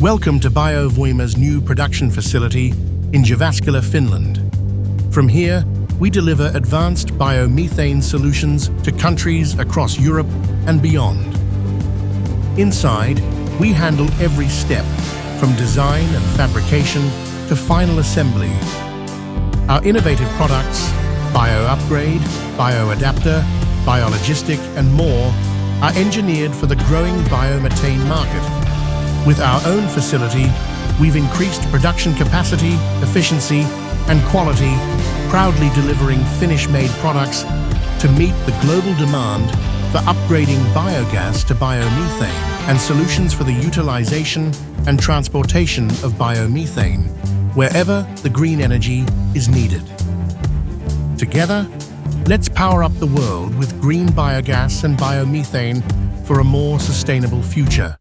Welcome to Biovoima's new production facility in Jyväskylä, Finland. From here, we deliver advanced biomethane solutions to countries across Europe and beyond. Inside, we handle every step, from design and fabrication to final assembly. Our innovative products, bio-upgrade, bio-adapter, biologistic, and more, are engineered for the growing biomethane market. With our own facility, we've increased production capacity, efficiency, and quality, proudly delivering Finnish-made products to meet the global demand for upgrading biogas to biomethane and solutions for the utilization and transportation of biomethane, wherever the green energy is needed. Together, let's power up the world with green biogas and biomethane for a more sustainable future.